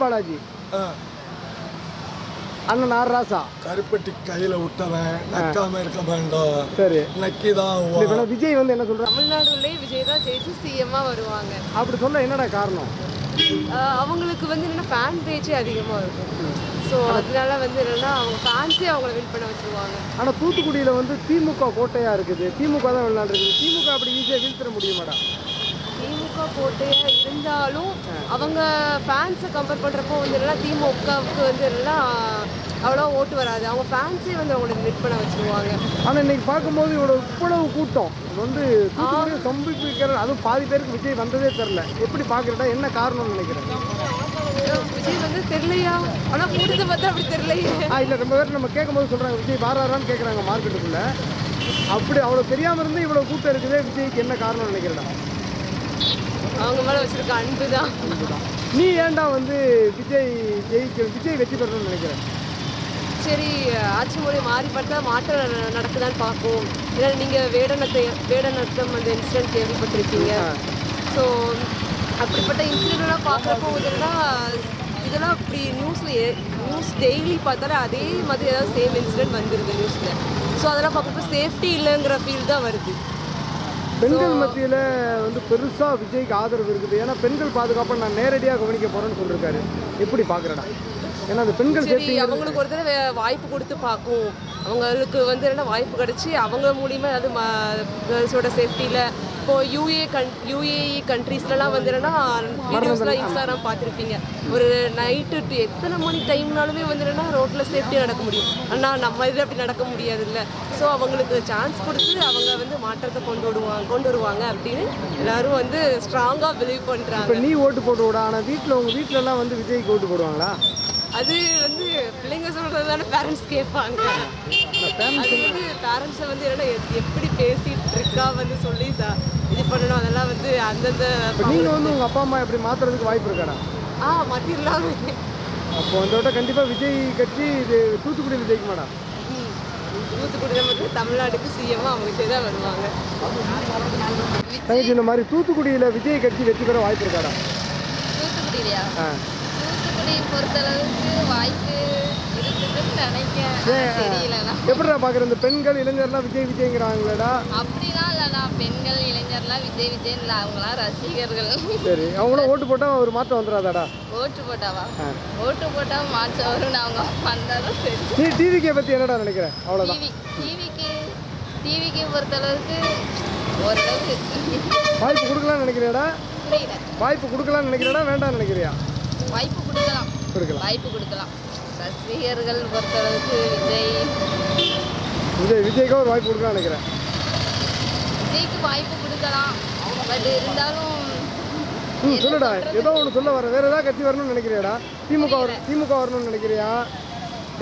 பாலாஜி, அண்ணன் ஆர் ராசா. கருப்பட்டி கையில விட்டவன் நக்காம இருக்க வேண்டும். சரி, நக்கிதான். விஜய் வந்து என்ன சொல்றாங்க? தமிழ்நாடுலேயே விஜய் தான் ஜெயிச்சு சிஎம்மாக வருவாங்க. அப்படி சொல்ல என்னடா காரணம்? அவங்களுக்கு வந்து என்னென்னா ஃபேன் பேஜே அதிகமாக இருக்கும். ஸோ அதனால வந்து என்னென்னா அவங்க ஃபேன்ஸே அவங்கள வின் பண்ண வச்சுருவாங்க. ஆனால் தூத்துக்குடியில் வந்து திமுக கோட்டையாக இருக்குது, திமுக தான் விளையாண்டுருக்குது. திமுக அப்படி ஈஸியாக வீழ்த்திட முடியுமாடா? திமுக கோட்டையாக இருந்தாலும் அவங்க ஃபேன்ஸை கம்பேர் பண்ணுறப்போ வந்து என்னென்னா திமுகவுக்கு வந்து என்னென்னா அவ்வளோ ஓட்டு வராது. அவங்க ஃபேன்ஸே வந்து அவங்கள வின் பண்ண வச்சுருவாங்க. ஆனால் இன்னைக்கு பார்க்கும்போது இவ்வளவு கூட்டம் வந்து தூத்துக்குடியை சம்பிப்பிக்கிற, அதுவும் பாதி பேருக்கு விஜய் வந்ததே தெரில. எப்படி பார்க்குறடா? என்ன காரணம்னு நினைக்கிறேன்? விஜய் வந்து தெரியலையா? ஆனால் கூட்டத்தை பார்த்தா அப்படி தெரியலையே. இல்லை, ரொம்ப பேர் நம்ம கேட்கும்போது சொல்கிறாங்க விஜய் வாராரான்னு கேட்குறாங்க மார்க்கெட்டுக்குள்ளே. அப்படி அவ்வளோ தெரியாமல் இருந்து இவ்வளோ கூட்டம் இருக்குதே, விஜய்க்கு என்ன காரணம்னு நினைக்கிறேன்? அவங்க மேலே வச்சுருக்க அன்பு தான். நீ ஏன்டா வந்து விஜய் வெற்றி பெறணும்னு நினைக்கிறேன்? சரி, ஆட்சி மொழி மாறி பார்த்தா மாற்றம் நடக்குதான்னு பார்ப்போம். ஏன்னா நீங்கள் வேடநத்தம் அந்த இன்சிடென்ட் கேள்விப்பட்டிருக்கீங்க. ஸோ அப்படிப்பட்ட இன்சிடென்ட்லாம் பார்க்குறப்போ இதெல்லாம் இப்படி நியூஸ் டெய்லி பார்த்தாலே அதே மாதிரி ஏதாவது சேம் இன்சிடென்ட் வந்துடுது நியூஸில். ஸோ அதெல்லாம் பார்க்குறப்போ சேஃப்டி இல்லைங்கிற ஃபீல் தான் வருது. பெண்கள் மத்தியில் வந்து பெருசாக விஜய்க்கு ஆதரவு இருக்குது. ஏன்னா பெண்கள் பாதுகாப்பை நான் நேரடியாக கவனிக்க போகிறேன்னு சொல்லியிருக்காரு. எப்படி பார்க்குறடா? ஏன்னா அது பெண்கள் சேஃப்டி. அவங்களுக்கு ஒரு தடவை வாய்ப்பு கொடுத்து பார்க்கும். அவங்களுக்கு வந்து என்ன வாய்ப்பு கிடச்சி அவங்க மூலியமாக ஏதாவது கேர்ள்ஸோட சேஃப்டியில் இப்போது யுஏஇ கண்ட்ரீஸ்லாம் வந்து என்னன்னா வீடியோஸ்லாம் இன்ஸ்டாகிராம் பார்த்துருப்பீங்க. ஒரு நைட்டு எத்தனை மணி டைம்னாலுமே வந்து என்னன்னா ரோட்டில் சேஃப்டியாக நடக்க முடியும். ஆனால் நம்ம இதில் அப்படி நடக்க முடியாது இல்லை. ஸோ அவங்களுக்கு சான்ஸ் கொடுத்து அவங்க வந்து மாற்றத்தை கொண்டு வருவாங்க அப்படின்னு எல்லாரும் வந்து ஸ்ட்ராங்காக பிலீவ் பண்ணுறாங்க. இப்போ நீ ஓட்டு போட்டு விட, ஆனால் உங்கள் வீட்டிலலாம் வந்து விஜய்க்கு ஓட்டு போடுவாங்களா? அது வந்து பிள்ளைங்க சொல்கிறது தானே பேரண்ட்ஸ் கேட்பாங்க. அது வந்து பேரண்ட்ஸை வந்து என்னென்னா எப்படி பேசிட்டு இருக்கா வந்து சொல்லி இது பண்ணணும். அதெல்லாம் வந்து அந்தந்த நீங்கள் வந்து உங்கள் அப்பா அம்மா எப்படி மாற்றுறதுக்கு வாய்ப்பு இருக்காடா? மாற்றிடலாமே. அப்போ அந்த விட கண்டிப்பாக விஜய் கட்சி இது தூத்துக்குடியில் ஜெயிக்குமாடா? தூத்துக்குடியில் மட்டும் தமிழ்நாட்டுக்கு சிஎம்மாக அவங்க விஜய் தான் வருவாங்க. இந்த மாதிரி தூத்துக்குடியில் விஜய் கட்சி வெற்றி பெற வாய்ப்பு இருக்காடா? தூத்துக்குடியிலையா? தூத்துக்குடி பொறுத்தளவுக்கு வாய்ப்பு இருக்குதுன்னு நினைக்கிறேன். தெரியலண்ணா. எப்படிடா பார்க்குற இந்த பெண்கள் இளைஞர்லாம் விஜய்ங்கிறாங்களேடா? அப்படிலாம் இல்லைண்ணா. பெண்கள் இளைஞர்லாம் விஜய் இல்லை, அவங்களாம் ரசிகர்கள். சரி, அவங்களாம் ஓட்டு போட்டால் ஒரு மாற்றம் வந்துடாதாடா? ஓட்டு போட்டாவா? ஓட்டு போட்டால் மாற்றம் வரும்னு அவங்க வந்தாலும் சரி. நீ டிவிக்கே பற்றி என்னடா நினைக்கிறேன்? அவ்வளோதான். டிவிக்கு பொறுத்தளவுக்கு ஓரளவுக்கு வாய்ப்பு கொடுக்கலாம்னு நினைக்கிறேடா? புரியல. வாய்ப்பு கொடுக்கலாம்னு நினைக்கிறேடா வேண்டாம்னு நினைக்கிறியா? வாய்ப்பு வாய்ப்பு கொடுக்கலாம். ரசிகர்கள் பொறுத்தளவுக்கு விஜய்க்கு ஒரு வாய்ப்பு கொடுக்கலாம்னு நினைக்கிறேன். விஜய்க்கு வாய்ப்பு கொடுக்கலாம். பட் இருந்தாலும் சொல்லுடா, ஏதோ ஒன்று சொல்ல வர. வேற ஏதாவது கட்சி வரணும்னு நினைக்கிறியாடா? திமுக வரணும்னு நினைக்கிறியா?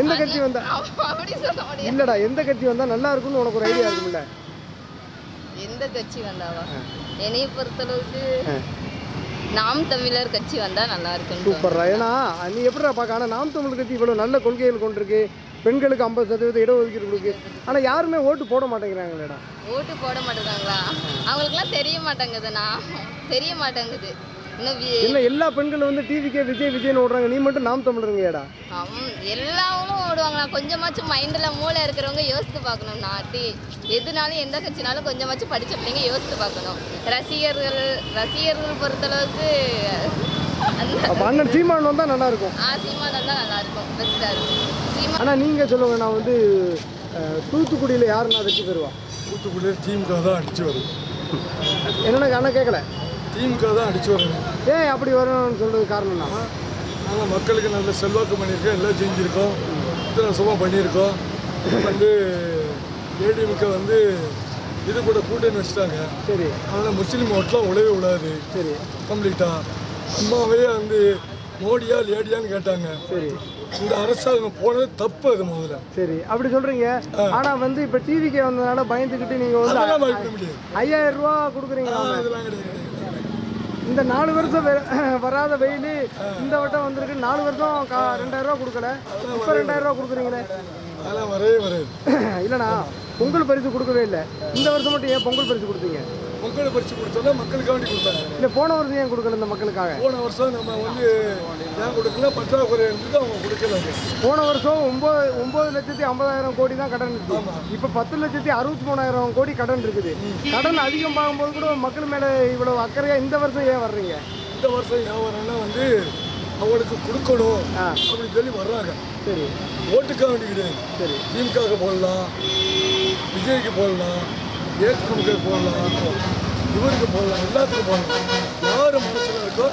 எந்த கட்சி வந்தா? அப்படி சொல்ல முடியாது. இல்லடா, எந்த கட்சி வந்தா நல்லா இருக்கும்னு உனக்கு ஒரு ஐடியா இருக்கும்ல? எந்த கட்சி வந்தாவா? என்னைய பொறுத்தளவுக்கு நாம் தமிழர் கட்சி வந்தா நல்லா இருக்கும். சூப்பர்ரா. ஏன்னா நீ எப்படிடா பார்க்க? ஆனால் நாம் தமிழர் கட்சி இவ்வளோ நல்ல கொள்கைகள் கொண்டிருக்கு, பெண்களுக்கு 50% இடஒதுக்கீடு கொடுக்கு. ஆனால் யாருமே ஓட்டு போட மாட்டேங்கிறாங்களேடா. ஓட்டு போட மாட்டேங்கிறாங்களா? அவங்களுக்குலாம் தெரிய மாட்டேங்குது. என்ன எல்லா பெண்களும் வந்து டிவிக்கே விஜய்னு ஓடுறாங்க, நீ மட்டும் நாம் தமிழருங்கடா? எல்லாரும் ஓடுவாங்களா? கொஞ்சமாச்சும் மைண்டில் மூளை இருக்கிறவங்க யோசித்து பார்க்கணும். நாட்டி எதுனாலும் எந்த கட்சினாலும் கொஞ்சமாச்சும் படித்த பிள்ளைங்க யோசித்து பார்க்கணும். ரசிகர்கள் பொறுத்தளவுக்கு அண்ணன் சீமான் வந்தால் நல்லா இருக்கும். சீமான் வந்தால் நல்லா இருக்கும், பெஸ்ட்டாக இருக்கும். ஆனால் நீங்கள் சொல்லுங்க, நான் வந்து தூத்துக்குடியில் யாருன்னா வெற்றி பெறுவா? தூத்துக்குடியில் திமுக தான் அடிச்சு வரும். என்னென்ன ஆனால் கேட்கல. திமுக தான் அடிச்சு வரணும். ஏன் அப்படி வரணும்னு சொல்கிறது காரணம்னா, நாங்கள் மக்களுக்கு நல்ல செல்வாக்கு பண்ணியிருக்கோம், எல்லாம் செஞ்சுருக்கோம், இத்தனை சும்மா பண்ணியிருக்கோம். வந்து ஏடிஎம்க வந்து இது கூட கூட்டணி வச்சுட்டாங்க. சரி, அதனால் முஸ்லீம் ஓட்டெலாம் உழவே விடாது. சரி, கம்ப்ளீட்டாக அம்மாவே வந்து மோடியா லேடியான்னு கேட்டாங்க. சரி, இந்த அரசாங்கம் போனது தப்பு. அது முதல்ல சரி அப்படி சொல்கிறீங்க. ஆனால் வந்து இப்போ டிவிக்கே வந்ததுனால பயந்துக்கிட்டு நீங்கள் வந்து 5000 ரூபா கொடுக்குறீங்களா? அதெல்லாம் கிடையாது. இந்த 4 வருஷம் வராத வெயில் இந்த வட்டம் வந்திருக்கு. 4 வருஷம் 2000 ரூபா கொடுக்கல, இப்போ 2000 ரூபா கொடுக்குறீங்களே? அதெல்லாம் வரவே வராது. இல்லைண்ணா, பொங்கல் பரிசு கொடுக்கவே இல்லை. இந்த வருஷம் மட்டும் ஏன் பொங்கல் பரிசு கொடுத்தீங்க? பொங்கல் பரிசு கொடுத்தோம்னா மக்களுக்காண்டி கொடுத்தாங்க. இல்லை போன வருஷம் ஏன் கொடுக்கல இந்த மக்களுக்காக? போன வருஷம் நம்ம வந்து ஏன் கொடுக்கல, பற்றாக்குறை இருந்தது, அவங்க கொடுக்கலாங்க. போன வருஷம் 9,50,000 கோடி தான் கடன் இருக்கு. இப்போ 10,63,000 கோடி கடன் இருக்குது. கடன் அதிகம் பார்க்கும்போது கூட மக்கள் மேலே இவ்வளவு அக்கறையாக இந்த வருஷம் ஏன் வர்றீங்க? இந்த வருஷம் ஏன் வர்றேன்னா வந்து அவங்களுக்கு கொடுக்கணும் அப்படின்னு சொல்லி வர்றாங்க. சரி, ஓட்டுக்காக வேண்டி கிடையாது. சரி, திமுக போடலாம், விஜய்க்கு போடலாம், ஏற்றுக்கு போடலாம், இவருக்கு போடலாம், எல்லாத்துக்கும் போடலாம். யார் மனசில் இருக்கோ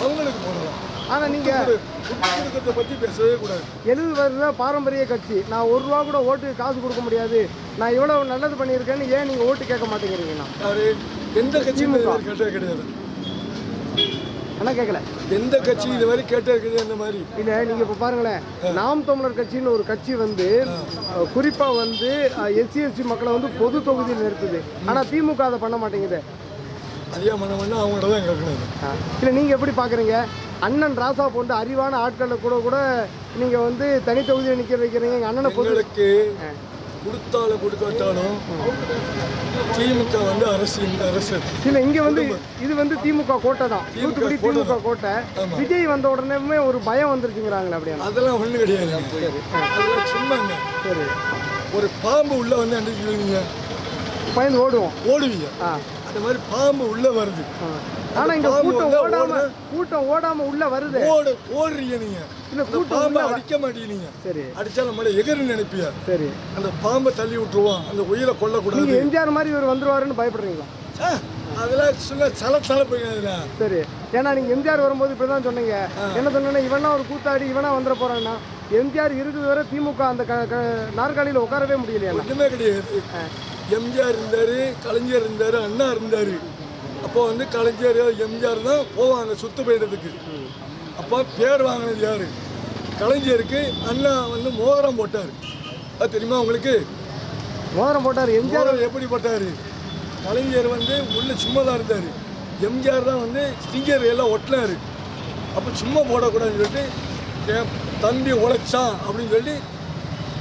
அவங்களுக்கு போடலாம். ஆனால் நீங்கள் கொடுக்கறத பற்றி பேசவே கூடாது. 70 வருஷ பாரம்பரிய கட்சி, நான் ₹1 கூட ஓட்டு காசு கொடுக்க முடியாது, நான் இவ்வளவு நல்லது பண்ணியிருக்கேன்னு ஏன் நீங்கள் ஓட்டு கேட்க மாட்டேங்கிறீங்கண்ணா? யாரு எந்த கட்சியும் கேட்டே கிடையாது. ஆனால் கேட்கல, எந்த கட்சி இது வரை கேட்டே கிடையாது. அந்த மாதிரி இல்லை, நீங்கள் இப்போ பாருங்களேன், நாம் தமிழர் கட்சின்னு ஒரு கட்சி வந்து குறிப்பாக வந்து SC/ST மக்களை வந்து பொது தொகுதியில் நிறுத்துது. ஆனால் திமுக அதை பண்ண மாட்டேங்குது. அதிகம் பண்ண அவங்கள்ட்ட தான் கேட்கணும். இல்லை, நீங்கள் எப்படி பார்க்குறீங்க? அண்ணன் ராசா போன்ற அறிவான ஆட்களை கூட நீங்கள் வந்து தனி தொகுதியில் நிற்க வைக்கிறீங்க. எங்கள் அண்ணனை பொதுக்கு கொடுத்தாலும் கொடுக்காட்டாலும் திமுக வந்து அரசு இல்லை, இங்கே வந்து இது வந்து திமுக கோட்டை தான், தூத்துக்குடி திமுக கோட்டை. விஜய் வந்த உடனே ஒரு பயம் வந்துருச்சுங்கிறாங்களே, அப்படியே? அதெல்லாம் ஒன்றும் கிடையாது. அதெல்லாம் சும்மாங்க. சரி, ஒரு பாம்பு உள்ள வந்து அன்றைக்கு பயந்து ஓடுவீங்க. அந்த மாதிரி பாம்பு உள்ள வருது. ஆனா இங்க கூட்டம் ஓடாம உள்ள வருது. ஓடுறீங்க நீங்க. இல்ல கூட்டம் அடிக்க மாட்டீங்க. சரி, அடிச்சா நம்மள எகரு நினைப்பியா? சரி, அந்த பாம்பை தள்ளி விட்டுருவான், அந்த உயிரை கொல்ல கூடாது. நீங்க எம்ஜிஆர் மாதிரி இவர் வந்துருவாருன்னு பயப்படுறீங்களா? அதெல்லாம் சொல்ல போயிருங்க. சரி, ஏன்னா நீங்க எம்ஜிஆர் வரும்போது இப்படிதான் சொன்னீங்க. என்ன சொன்னா, இவனா ஒரு கூத்தாடி, இவனா வந்துட போறான்னா. எம்ஜிஆர் இருக்குது வரை திமுக அந்த நாற்காலியில உட்காரவே முடியலையா? ஒண்ணுமே கிடையாது. எம்ஜிஆர் இருந்தாரு, கலைஞர் இருந்தாரு, அண்ணா இருந்தாரு. அப்போ வந்து கலைஞர் எம்ஜிஆர் தான் போவாங்க சுத்து போயிடுறதுக்கு. அப்போ பேர் வாங்கினது யாரு? கலைஞருக்கு அண்ணா வந்து மோதிரம் போட்டார். அது தெரியுமா உங்களுக்கு? மோதிரம் போட்டார். எம்ஜிஆர் எப்படி போட்டார்? கலைஞர் வந்து உள்ள சும்மா தான் இருந்தார். எம்ஜிஆர் தான் வந்து ஸ்டிங்கர் எல்லாம் ஒட்டினாரு. அப்போ சும்மா போடக்கூடாதுன்னு சொல்லிட்டு என் தம்பி உழைச்சான் அப்படின்னு சொல்லி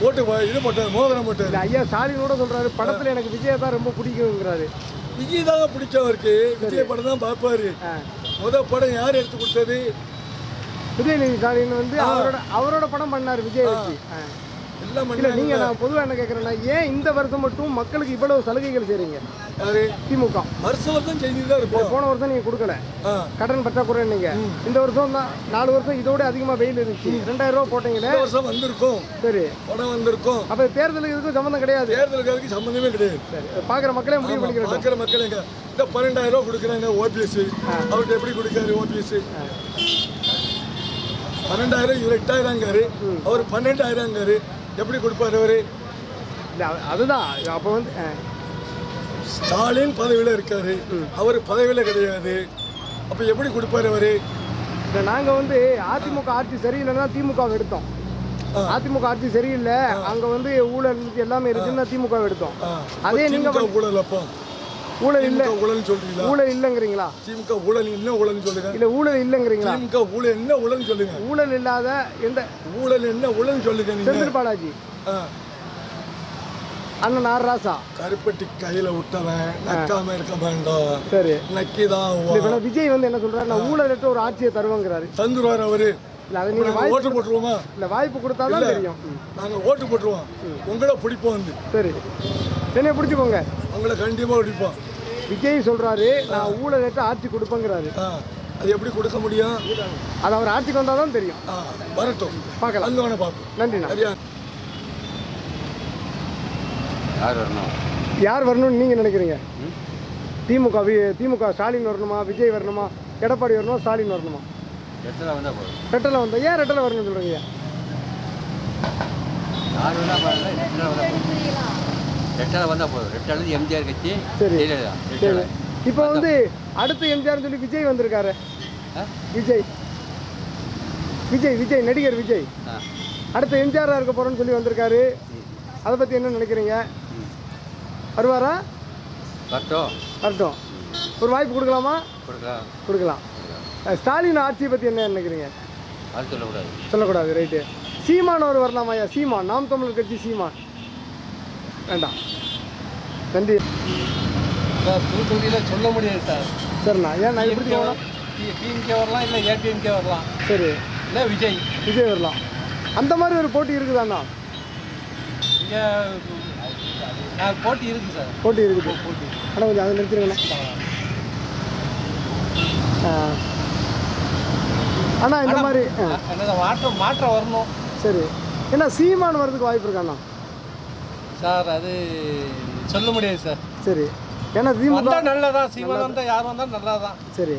ஓட்டு இது போட்டார், மோதிரம் போட்டார். ஐயா ஸ்டாலின் கூட சொல்றாரு, படத்தில் எனக்கு விஜய் தான் ரொம்ப பிடிக்குங்கிறாரு. விஜய் தாங்க பிடிக்கும் அவருக்கு. விஜய் படம் தான் பார்ப்பாரு. முதல் படம் யார் எடுத்து கொடுத்தது? உதயநிதி ஸ்டாலின் வந்து அவரோட படம் பண்ணாரு விஜய் வச்சு. இல்லை, நீங்க நான் பொதுவாக என்ன கேட்குறேன்னா, ஏன் இந்த வருஷம் மட்டும் மக்களுக்கு இவ்வளவு சலுகைகள் செய்றீங்க? யாரு? திமுக வருஷம் செஞ்சு தான் இருப்போம். போன வருஷம் நீங்க கொடுக்கல, கடன் பற்றாக்குறை. நீங்க இந்த வருஷம் தான் 4 வருஷம் இதோட அதிகமா வெயில் இருந்துச்சு, 2000 ரூபா போட்டீங்களே. வருஷம் வந்திருக்கும். சரி, படம் வந்திருக்கும். அப்ப தேர்தலுக்கு இதுக்கும் சம்மந்தம் கிடையாது. தேர்தலுக்கு அதுக்கு சம்மந்தமே கிடையாது. சரி, பாக்குற மக்களே முடிவு பண்ணிக்கிறோம். பாக்குற மக்கள் எங்க இந்த 12,000 ரூபா கொடுக்குறாங்க ஓபிஎஸ். அவர்கிட்ட எப்படி கொடுக்காரு ஓபிஎஸ்? 12,000 இவர் 8,000ங்காரு, அவர் 12,000ங்காரு. எப்படி கொடுப்பாரு அவரு? அதுதான் அப்போ வந்து ஸ்டாலின் பதவியில் இருக்காரு, அவர் பதவியில் கிடையாது. அப்ப எப்படி கொடுப்பாரு அவரு? நாங்க வந்து அதிமுக ஆட்சி சரியில்லைன்னா திமுக எடுத்தோம். அதிமுக ஆட்சி சரியில்லை, அங்க வந்து ஊழல் எல்லாமே இருக்குன்னு திமுக எடுத்தோம். அதே நீங்க ஊழல் அப்போ ஊழல் இல்ல ஊழல் சொல்றீங்களா? ஊழல் இல்லங்கிறீங்களா? திமுக ஊழல் என்ன ஊழல் சொல்லுங்க. இல்ல ஊழல் இல்லங்கிறீங்களா? திமுக ஊழல் என்ன ஊழல் சொல்லுங்க. ஊழல் இல்லாத எந்த ஊழல் என்ன ஊழல் சொல்லுங்க. செந்தில் பாலாஜி, அண்ணன் ஆர் ராசா கருப்பட்டி கையில விட்டவன் நக்காம இருக்க வேண்டாம். சரி, நக்கிதான். விஜய் வந்து என்ன சொல்றாரு, நான் ஊழல் ஒரு ஆட்சியை தருவாங்கிறாரு. தந்துருவாரு அவரு. ஓட்டு போட்டுருவோமா? இல்ல வாய்ப்பு கொடுத்தாதான் தெரியும். நாங்க ஓட்டு போட்டுருவோம், உங்களை பிடிப்போம் வந்து. சரி, என்னைய பிடிச்சிக்கோங்க, உங்களை கண்டிப்பா பிடிப்போம். விஜய் சொல்றாரு, நான் ஊழல் ஆட்சி கொடுப்பேங்கிறாரு. அது எப்படி கொடுக்க முடியும்? அது அவர் ஆட்சிக்கு வந்தாதான் தெரியும். வரட்டும், பார்க்கலாம். அங்க வேணா பார்ப்போம். நன்றி. யார் வரணும்னு நீங்க நினைக்கிறீங்க? திமுக ஸ்டாலின் வரணுமா, விஜய் வரணுமா, எடப்பாடி வரணுமா, ஸ்டாலின் வரணுமா? ரெட்டலை வந்தா ஏன் ரெட்டலை வரணும்னு சொல்றீங்க? எம்ஜிஆர் கட்சி. சரி, இப்போ வந்து அடுத்து எம்ஜிஆர் சொல்லி விஜய் வந்திருக்காரு. விஜய் நடிகர் விஜய் அடுத்த எம்ஜிஆர் இருக்க போறோம்னு சொல்லி வந்திருக்காரு. அதை பத்தி என்ன நினைக்கிறீங்க? வருவாரா? வரட்டும். ஒரு வாய்ப்பு கொடுக்கலாமா? கொடுக்கலாம். ஸ்டாலின் ஆட்சியை பத்தி என்ன நினைக்கிறீங்க? சொல்லக்கூடாது. ரைட்டு. சீமான் அவர் வரலாமாயா? சீமான், நாம் தமிழர் கட்சி சீமான் வேண்டாம். நன்றி. சார் தூத்துக்குடியில் சொல்ல முடியாது சார். சரிண்ணா, ஏன் நான் எப்படி தோணும்? டிஎம்கே வரலாம், இல்லை ஏடிஎம்கே வரலாம், சரி, இல்லை விஜய் வரலாம். அந்த மாதிரி ஒரு போட்டி இருக்குதாண்ணா? இங்கே போட்டி இருக்குது சார். போட்டி இருக்குது. ஆனால் கொஞ்சம் அதை நிறுத்திடுங்கண்ணா. அண்ணா இந்த மாதிரி என்னது மாற்றம் வரணும். சரி, ஏன்னா சீமான் வரதுக்கு வாய்ப்பு இருக்காண்ணா? சார் அது சொல்ல முடியாது சார். சரி, ஏன்னா திமுக நல்லதான், சீமான் வந்தால் யார் வந்தாலும் நல்லா தான். சரி,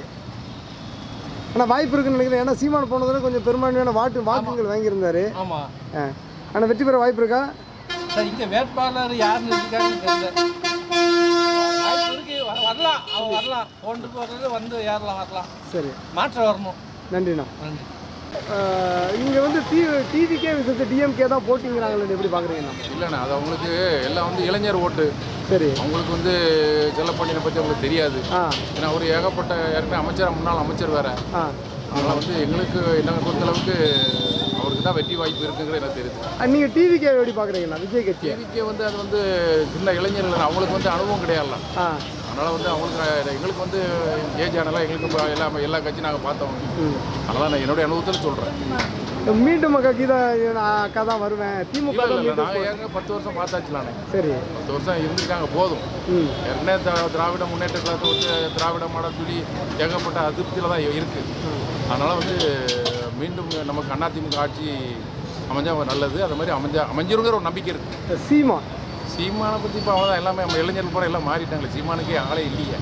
ஆனால் வாய்ப்பு இருக்குன்னு நினைக்கிறேன். ஏன்னா சீமான் போனதில் கொஞ்சம் பெரும்பான்மையான வாக்குகள் வாங்கியிருந்தாரு. ஆமாம். ஆனால் வெற்றி பெற வாய்ப்பு இருக்கா சார்? இங்கே வேட்பாளர் யாருன்னு இருக்காங்கன்னு தெரியல. வாய்ப்பு இருக்கு, வரலாம், அவங்க வரலாம். கொண்டு போகிறது வந்து ஏறலாம், வரலாம். சரி, மாற்றம் வரணும். நன்றிண்ணா. நன்றி. இங்கே வந்து டிவிக்கே விசத்து டிஎம்கே தான் போட்டிங்கிறாங்களே, எப்படி பார்க்குறீங்கண்ணா? இல்லைண்ணா, அது அவங்களுக்கு எல்லாம் வந்து இளைஞர் ஓட்டு. சரி, அவங்களுக்கு வந்து செல்லப்பாண்டியனை பற்றி அவங்களுக்கு தெரியாது. ஏன்னா அவர் ஏகப்பட்ட ஏற்கனவே அமைச்சர், முன்னாள் அமைச்சர் வேறு. அதனால் வந்து எங்களுக்கு என்னை பொறுத்தளவுக்கு அவருக்கு தான் வெற்றி வாய்ப்பு இருக்குங்கிறது எனக்கு தெரியுது. நீங்கள் டிவிக்கே எப்படி பார்க்குறீங்கண்ணா? விஜய் கட்சி டிவிக்கே வந்து அது வந்து சின்ன இளைஞர்கள், அவங்களுக்கு வந்து அனுபவம் கிடையாதுல்ல. அதனால் வந்து அவங்களுக்கு எங்களுக்கு வந்து ஏஜ் ஆனலாம், எங்களுக்கு எல்லா கட்சியும் நாங்கள் பார்த்தோம். அதனால் நான் என்னுடைய அனுபவத்தில் சொல்கிறேன். மீண்டும் அக்கா தான் வருவேன். திமுக நாங்கள் ஏற்கனவே 10 வருஷம் பார்த்தாச்சுலானே. சரி, 10 வருஷம் இருந்திருக்காங்க, போதும். ஏற்கனவே திராவிட முன்னேற்ற கழகத்தை வந்து திராவிட மாடல் சொல்லி ஏகப்பட்ட அதிருப்தியில் தான் இருக்குது. அதனால் வந்து மீண்டும் நமக்கு அதிமுக ஆட்சி அமைஞ்சால் நல்லது. அது மாதிரி அமைஞ்சிருங்கிற ஒரு நம்பிக்கை இருக்குது. சீமானை பற்றி இப்போ அவ்வளோதான், எல்லாமே நம்ம இளைஞர்கள் கூட எல்லாம் மாறிட்டாங்களே. சீமானுக்கே ஆளே இல்லையே.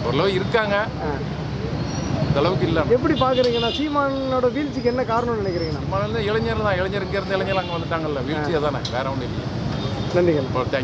ஓரளவு இருக்காங்க, இந்த அளவுக்கு இல்லை. எப்படி பார்க்குறீங்கண்ணா? சீமானோட வீழ்ச்சிக்கு என்ன காரணம்னு நினைக்கிறீங்கண்ணா? சீமான் இளைஞர் தான், இளைஞர் இங்கேருந்து இளைஞர் அங்கே வந்துட்டாங்கல்ல, வீழ்ச்சியாக தானே, வேற ஒன்றும் இல்லை. நன்றிங்க. தேங்க்யூ.